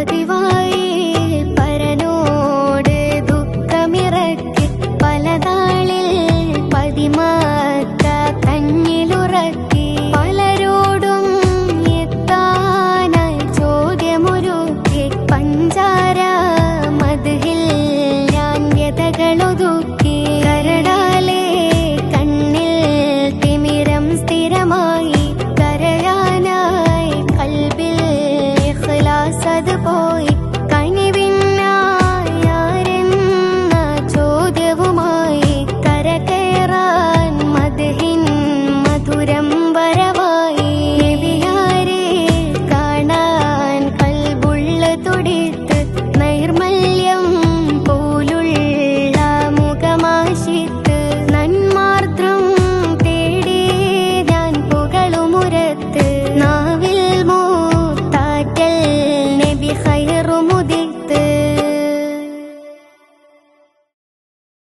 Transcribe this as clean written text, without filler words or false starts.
പതിവായി പരനോട് ദുഃഖമിറക്കി പലതാളിൽ പതിമാത്ത തന്നിലുറക്കി പലരോടും എത്താനായി ചോദ്യമൊരുക്കി പഞ്ചാര മദ്ഹിൽ ഞാൻ വ്യതകളൊതുക്കി കരടാലെ കണ്ണിൽ തിമിരം സ്ഥിരമായി കരയാനായി കൽബിൽ ഇഖ്ലാസ് അത് പോയി